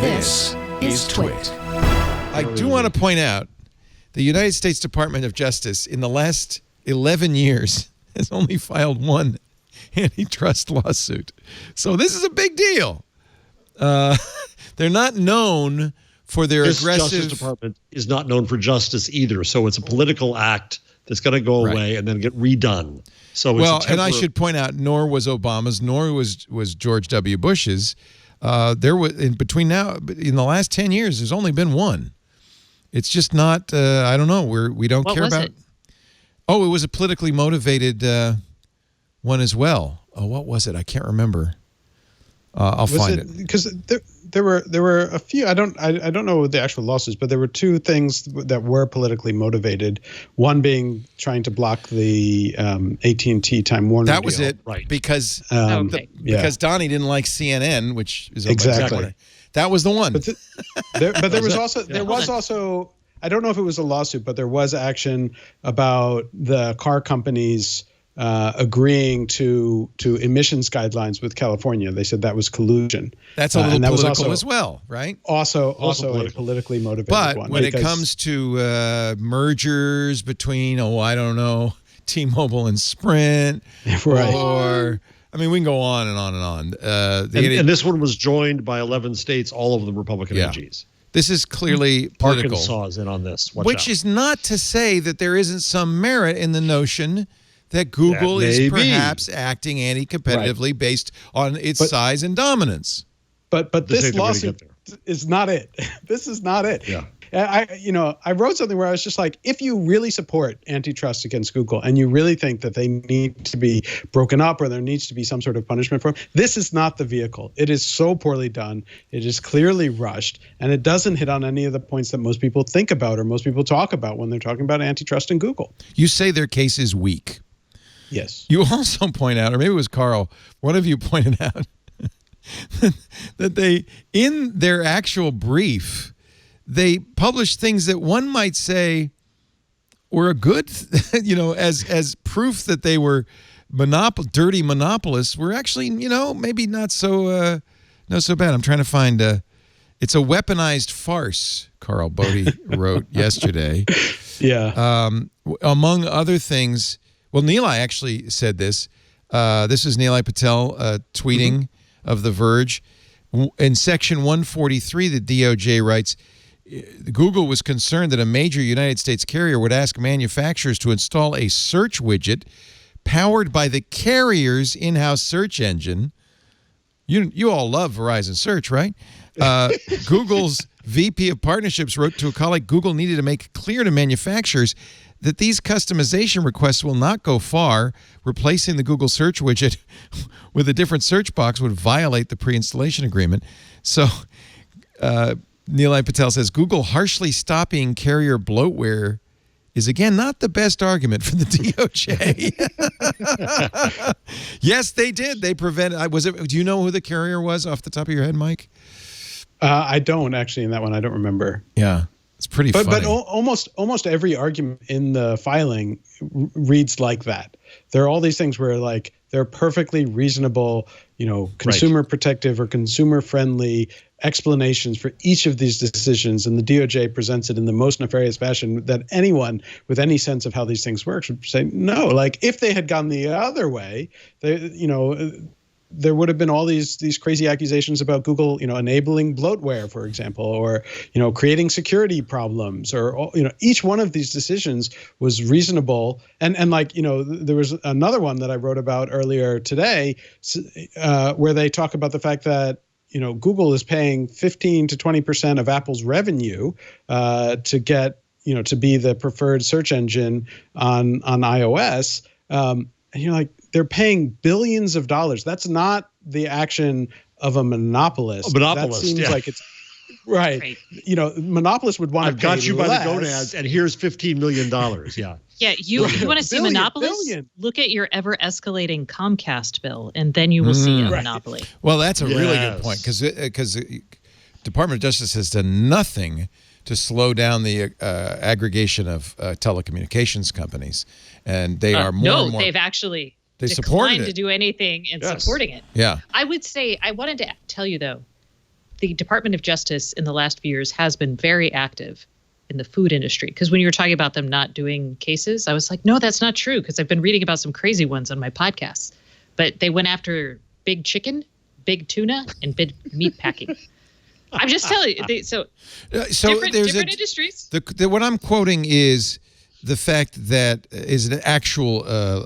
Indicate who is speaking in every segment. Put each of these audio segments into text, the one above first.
Speaker 1: This is TWiT.
Speaker 2: I do want to point out the United States Department of Justice in the last 11 years has only filed one antitrust lawsuit. So this is a big deal. They're not known for their aggressive...
Speaker 3: Justice Department is not known for justice either. So it's a political act that's going to go away and then get redone. So
Speaker 2: and I should point out, nor was Obama's, nor was George W. Bush's. There was in the last 10 years, there's only been one. It's just not. I don't know. We don't care about. Oh, it was a politically motivated one as well. Oh, what was it? I can't remember. I'll find it
Speaker 4: because there were a few. I don't know the actual lawsuits, but there were two things that were politically motivated. One being trying to block the AT&T Time Warner.
Speaker 2: That was
Speaker 4: deal.
Speaker 2: it, right? Because
Speaker 4: because
Speaker 2: Donnie didn't like CNN, which is
Speaker 4: exactly
Speaker 2: that was the one.
Speaker 4: But there was also I don't know if it was a lawsuit, but there was action about the car companies agreeing to emissions guidelines with California. They said that was collusion.
Speaker 2: That's a little political as well, right?
Speaker 4: Also a politically motivated one.
Speaker 2: But when it comes to mergers between, I don't know, T-Mobile and Sprint,
Speaker 4: right?
Speaker 2: Or I mean, we can go on and on and on.
Speaker 3: And this one was joined by 11 states, all of them Republican AGs.
Speaker 2: This is clearly political.
Speaker 3: Arkansas is in on this.
Speaker 2: Which is not to say that there isn't some merit in the notion that Google is perhaps acting anti-competitively based on its size and dominance.
Speaker 4: But this lawsuit is not it. This is not it.
Speaker 3: Yeah.
Speaker 4: I wrote something where I was just like, if you really support antitrust against Google and you really think that they need to be broken up or there needs to be some sort of punishment for them, this is not the vehicle. It is so poorly done. It is clearly rushed, and it doesn't hit on any of the points that most people think about or most people talk about when they're talking about antitrust and Google.
Speaker 2: You say their case is weak.
Speaker 4: Yes.
Speaker 2: You also point out, or maybe it was Carl, one of you pointed out that they, in their actual brief, they published things that one might say were a good, as proof that they were dirty monopolists, were actually, maybe not so bad. I'm trying to find it's a weaponized farce, Carl Bodie wrote yesterday.
Speaker 4: Yeah.
Speaker 2: Among other things, well, Nilay actually said this. This is Nilay Patel tweeting of The Verge. In Section 143, the DOJ writes, Google was concerned that a major United States carrier would ask manufacturers to install a search widget powered by the carrier's in-house search engine. You all love Verizon Search, right? Google's VP of Partnerships wrote to a colleague, Google needed to make clear to manufacturers that these customization requests will not go far. Replacing the Google search widget with a different search box would violate the pre-installation agreement. So Nilay Patel says, Google harshly stopping carrier bloatware is, again, not the best argument for the DOJ. Yes, they did. They prevented. Do you know who the carrier was off the top of your head, Mike?
Speaker 4: I don't actually in that one. I don't remember.
Speaker 2: Yeah. It's pretty funny.
Speaker 4: But almost every argument in the filing reads like that. There are all these things where they're perfectly reasonable, consumer protective or consumer friendly explanations for each of these decisions, and the DOJ presents it in the most nefarious fashion that anyone with any sense of how these things work should say no. If they had gone the other way, there would have been all these crazy accusations about Google, enabling bloatware, for example, or, creating security problems, or, each one of these decisions was reasonable. And there was another one that I wrote about earlier today where they talk about the fact that, Google is paying 15 to 20% of Apple's revenue to get, to be the preferred search engine on iOS. And you're like, they're paying billions of dollars. That's not the action of a monopolist. That seems like it's right. Monopolists would want to pay
Speaker 3: I've got you
Speaker 4: less.
Speaker 3: by the gonads, and here's $15 million. Yeah.
Speaker 1: Yeah, you want to see monopolists? Look at your ever-escalating Comcast bill, and then you will see a monopoly.
Speaker 2: Well, that's a really good point, because Department of Justice has done nothing to slow down the aggregation of telecommunications companies, and they are more and more.
Speaker 1: They've actually
Speaker 2: declined
Speaker 1: to do anything in supporting it.
Speaker 2: Yeah.
Speaker 1: I would say, I wanted to tell you, though, the Department of Justice in the last few years has been very active in the food industry. Because when you were talking about them not doing cases, I was like, no, that's not true, because I've been reading about some crazy ones on my podcasts. But they went after big chicken, big tuna, and big meat packing. I'm just telling you. So different industries.
Speaker 2: What I'm quoting is the fact that is an actual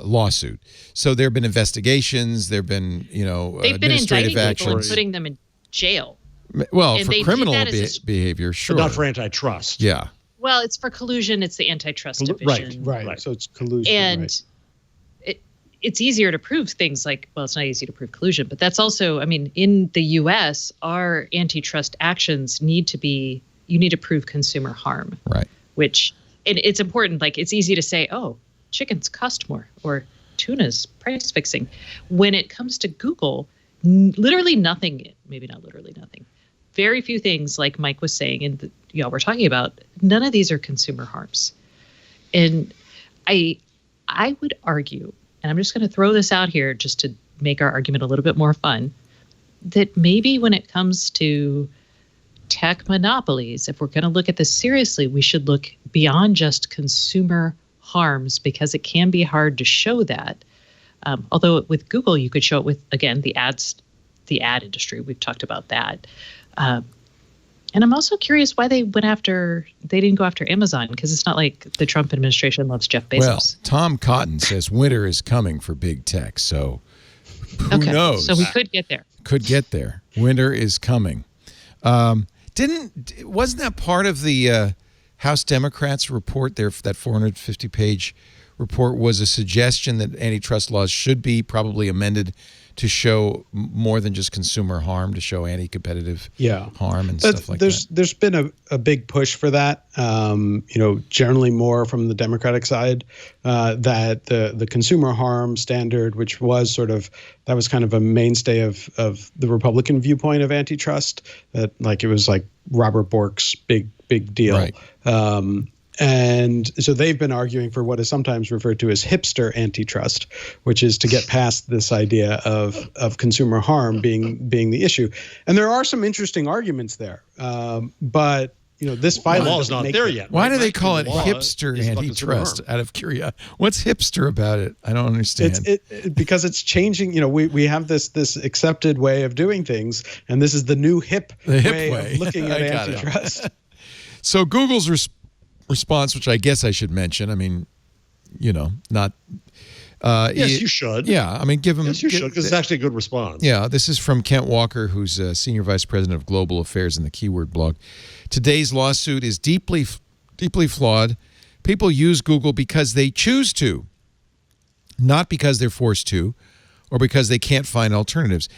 Speaker 2: lawsuit. So there have been investigations. There have been,
Speaker 1: they've been indicting people and putting them in jail.
Speaker 2: Well, and for criminal behavior, sure.
Speaker 3: But not for antitrust.
Speaker 2: Yeah.
Speaker 1: Well, it's for collusion. It's the antitrust division.
Speaker 4: Right. So it's collusion.
Speaker 1: And it's easier to prove things like, well, it's not easy to prove collusion, but that's also, I mean, in the U.S., our antitrust actions you need to prove consumer harm.
Speaker 2: Right.
Speaker 1: Which, and it's important, like it's easy to say, oh, chickens cost more or tuna's price fixing. When it comes to Google, literally nothing, maybe not literally nothing, very few things, like Mike was saying, and y'all were talking about, none of these are consumer harms. And I would argue, and I'm just going to throw this out here just to make our argument a little bit more fun, that maybe when it comes to tech monopolies, if we're going to look at this seriously, we should look beyond just consumer harms, because it can be hard to show that. Although with Google, you could show it with, again, the ad industry. We've talked about that. And I'm also curious why they didn't go after Amazon, because it's not like the Trump administration loves Jeff Bezos.
Speaker 2: Well, Tom Cotton says winter is coming for big tech, so who knows?
Speaker 1: So we could get there.
Speaker 2: Could get there. Winter is coming. Wasn't that part of the House Democrats report there, that 450-page report, was a suggestion that antitrust laws should be probably amended to show more than just consumer harm, to show anti-competitive harm and stuff like that?
Speaker 4: There's been a big push for that, generally more from the Democratic side, that the consumer harm standard, which was that was kind of a mainstay of the Republican viewpoint of antitrust, that it was like Robert Bork's big deal.
Speaker 2: Right.
Speaker 4: And so they've been arguing for what is sometimes referred to as hipster antitrust, which is to get past this idea of consumer harm being the issue. And there are some interesting arguments there. But this filing
Speaker 3: law is not there yet.
Speaker 2: Why do they call it hipster antitrust? Out of curiosity, what's hipster about it? I don't understand.
Speaker 4: Because it's changing. We have this accepted way of doing things, and this is the new hip way of looking at antitrust.
Speaker 2: So Google's response, which I guess I should mention. I mean, not.
Speaker 3: Yes, you should.
Speaker 2: Yeah, I mean, give them.
Speaker 3: Yes, you should, because it's actually a good response.
Speaker 2: Yeah, this is from Kent Walker, who's Senior Vice President of Global Affairs in the Keyword blog. Today's lawsuit is deeply flawed. People use Google because they choose to, not because they're forced to, or because they can't find alternatives.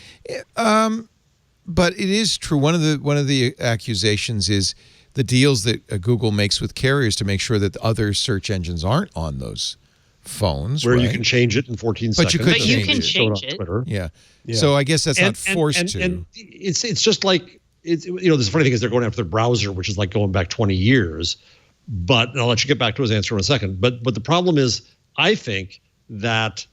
Speaker 2: But it is true. One of the accusations is the deals that Google makes with carriers to make sure that the other search engines aren't on those phones.
Speaker 3: Where you can change it in 14 seconds.
Speaker 1: But you can change it.
Speaker 3: Twitter.
Speaker 2: Yeah. So I guess that's not forced to.
Speaker 3: And it's just like, the funny thing is they're going after their browser, which is like going back 20 years. But and I'll let you get back to his answer in a second. But the problem is, I think that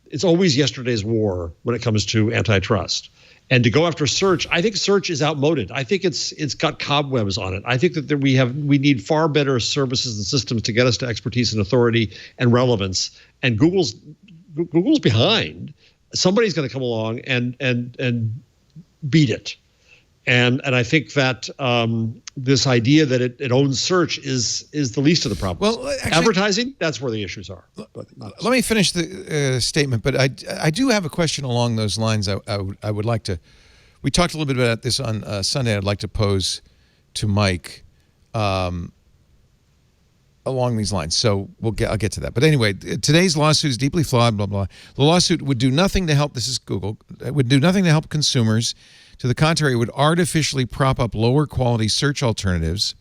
Speaker 3: it's always yesterday's war when it comes to antitrust. And to go after search, I think search is outmoded. I think it's got cobwebs on it. I think that we need far better services and systems to get us to expertise and authority and relevance. And Google's behind. Somebody's going to come along and beat it. And I think that this idea that it owns search is the least of the problems. Well, actually, advertising, that's where the issues are.
Speaker 2: Let me finish the statement, but I do have a question along those lines. I would like to. We talked a little bit about this on Sunday. I'd like to pose to Mike along these lines. So I'll get to that. But anyway, today's lawsuit is deeply flawed. Blah blah. The lawsuit would do nothing to help. This is Google. It would do nothing to help consumers. To the contrary, it would artificially prop up lower quality search alternatives,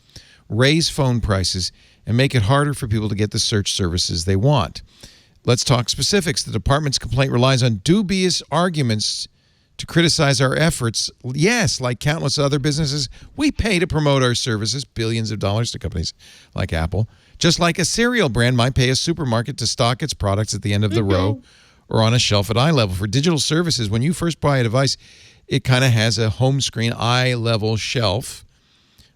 Speaker 2: raise phone prices, and make it harder for people to get the search services they want. Let's talk specifics. The department's complaint relies on dubious arguments to criticize our efforts. Yes, like countless other businesses, we pay to promote our services, billions of dollars to companies like Apple. Just like a cereal brand might pay a supermarket to stock its products at the end of the row or on a shelf at eye level. For digital services, when you first buy a device, it kind of has a home screen eye-level shelf.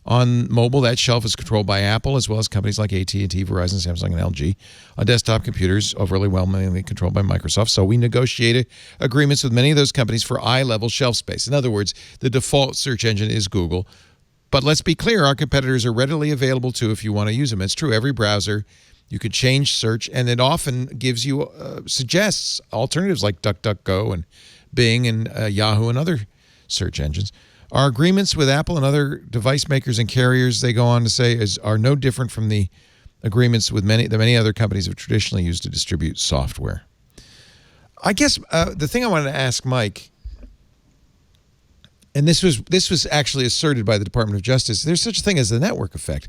Speaker 2: On mobile, that shelf is controlled by Apple, as well as companies like AT&T, Verizon, Samsung, and LG. On desktop computers, overwhelmingly controlled by Microsoft. So we negotiated agreements with many of those companies for eye-level shelf space. In other words, the default search engine is Google. But let's be clear, our competitors are readily available, too, if you want to use them. It's true, every browser, you could change search, and it often gives you, suggests alternatives like DuckDuckGo and Bing and Yahoo and other search engines. Our agreements with Apple and other device makers and carriers, they go on to say, are no different from the agreements with many other companies have traditionally used to distribute software. I guess the thing I wanted to ask Mike, and this was actually asserted by the Department of Justice, there's such a thing as the network effect.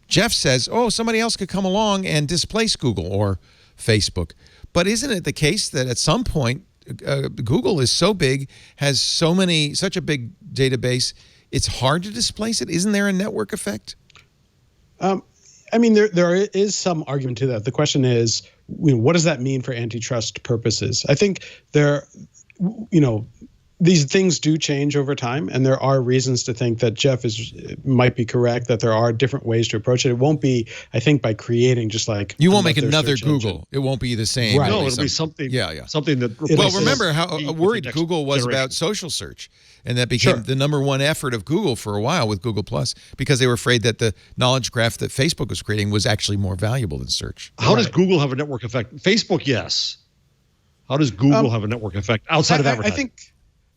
Speaker 2: Jeff says, somebody else could come along and displace Google or Facebook. But isn't it the case that at some point, Google is so big, has such a big database, it's hard to displace it? Isn't there a network effect?
Speaker 4: I mean, there is some argument to that. The question is, what does that mean for antitrust purposes? I think these things do change over time, and there are reasons to think that Jeff might be correct, that there are different ways to approach it. It won't be, I think, by creating just like
Speaker 2: you won't make another Google. Engine. It won't be the same.
Speaker 3: Right. No, it'll be something. Yeah. Something that.
Speaker 2: Well, remember how worried Google was about social search, and that became the number one effort of Google for a while with Google Plus, because they were afraid that the knowledge graph that Facebook was creating was actually more valuable than search.
Speaker 3: How does Google have a network effect? Facebook, yes. How does Google have a network effect outside of advertising?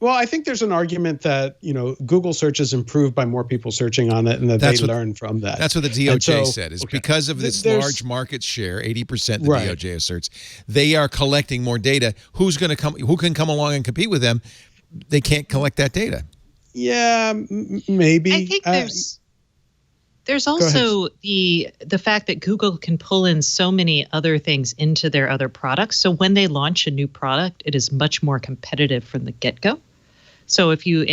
Speaker 4: I think there's an argument that, Google search is improved by more people searching on it, and that they learn from that.
Speaker 2: That's what the DOJ said, is because of this large market share, 80% the DOJ asserts, they are collecting more data. Who can come along and compete with them? They can't collect that data.
Speaker 4: Yeah, maybe.
Speaker 1: I think there's also the fact that Google can pull in so many other things into their other products. So when they launch a new product, it is much more competitive from the get-go. So if you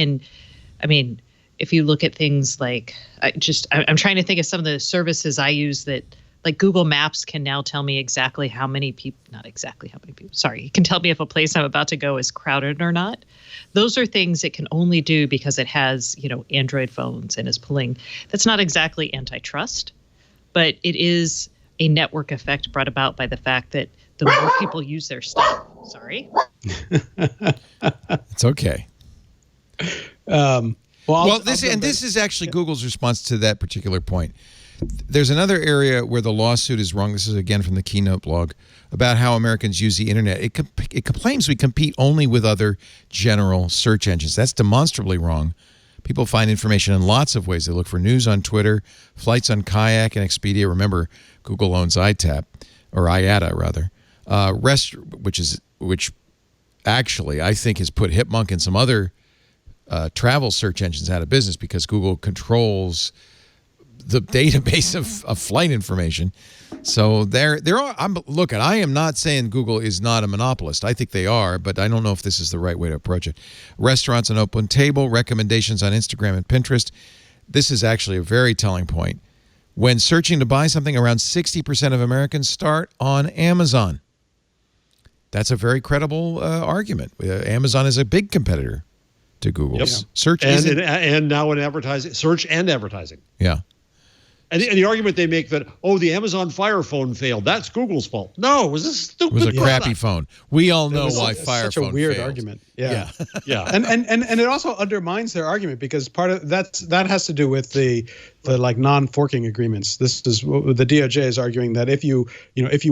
Speaker 1: look at things like, I'm trying to think of some of the services I use that, like Google Maps can now tell me exactly how many people, not exactly how many people, sorry, it can tell me if a place I'm about to go is crowded or not. Those are things it can only do because it has, Android phones and is pulling. That's not exactly antitrust, but it is a network effect brought about by the fact that the more people use their stuff. Sorry.
Speaker 2: It's okay. This is actually Google's response to that particular point. There's another area where the lawsuit is wrong. This is again from the Keynote blog about how Americans use the internet. It claims we compete only with other general search engines. That's demonstrably wrong. People find information in lots of ways. They look for news on Twitter, flights on Kayak and Expedia. Remember, Google owns IATA rather. Which actually I think has put Hipmunk and some other travel search engines out of business, because Google controls the database of flight information. So there are. I am not saying Google is not a monopolist. I think they are, but I don't know if this is the right way to approach it. Restaurants on Open Table, recommendations on Instagram and Pinterest. This is actually a very telling point. When searching to buy something, around 60% of Americans start on Amazon. That's a very credible argument. Amazon is a big competitor to Google.
Speaker 3: Yep.
Speaker 2: Search
Speaker 3: and now in advertising, search and advertising.
Speaker 2: Yeah.
Speaker 3: And the argument they make that, the Amazon Fire phone failed, that's Google's fault. No, it was a stupid
Speaker 2: It was a crappy phone. We all know why Fire phone failed.
Speaker 4: Such a weird argument. Yeah. And it also undermines their argument, because part of that has to do with the like non-forking agreements. This is what the DOJ is arguing, that if you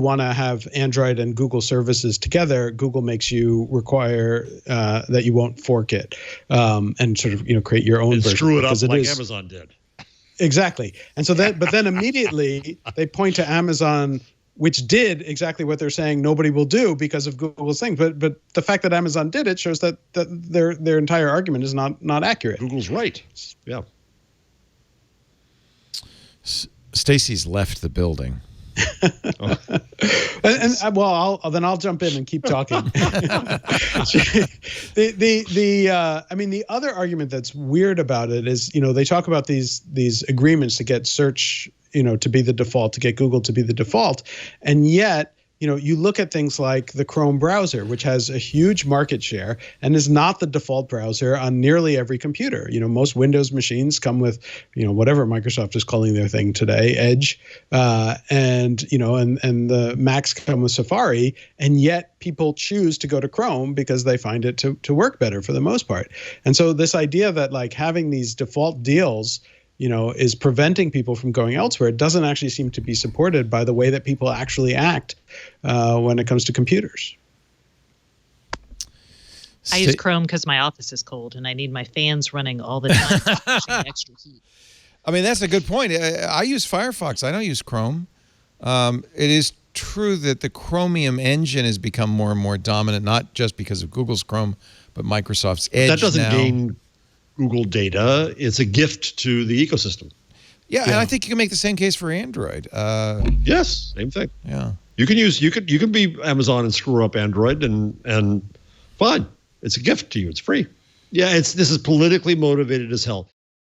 Speaker 4: want to have Android and Google services together, Google makes you require that you won't fork it and sort of create your own version.
Speaker 3: Screw it up like Amazon did.
Speaker 4: Exactly. And so but then immediately they point to Amazon, which did exactly what they're saying nobody will do because of Google's thing. But the fact that Amazon did it shows that their entire argument is not accurate.
Speaker 3: Google's right. Yeah.
Speaker 2: Stacey's left the building.
Speaker 4: I'll jump in and keep talking. The other argument that's weird about it is, they talk about these agreements to get search, to be the default, to get Google to be the default, and yet, you look at things like the Chrome browser, which has a huge market share and is not the default browser on nearly every computer. Most Windows machines come with, whatever Microsoft is calling their thing today, Edge, and the Macs come with Safari, and yet people choose to go to Chrome because they find it to work better for the most part. And so this idea that like having these default deals is preventing people from going elsewhere, it doesn't actually seem to be supported by the way that people actually act when it comes to computers.
Speaker 1: I use Chrome because my office is cold and I need my fans running all the time, pushing extra heat.
Speaker 2: I mean, that's a good point. I use Firefox. I don't use Chrome. It is true that the Chromium engine has become more and more dominant, not just because of Google's Chrome, but Microsoft's Edge now.
Speaker 3: That doesn't gain Google data. It's a gift to the ecosystem.
Speaker 2: Yeah, and I think you can make the same case for Android.
Speaker 3: Yes, same thing.
Speaker 2: Yeah,
Speaker 3: you can be Amazon and screw up Android and fine. It's a gift to you. It's free. Yeah, this is politically motivated as hell.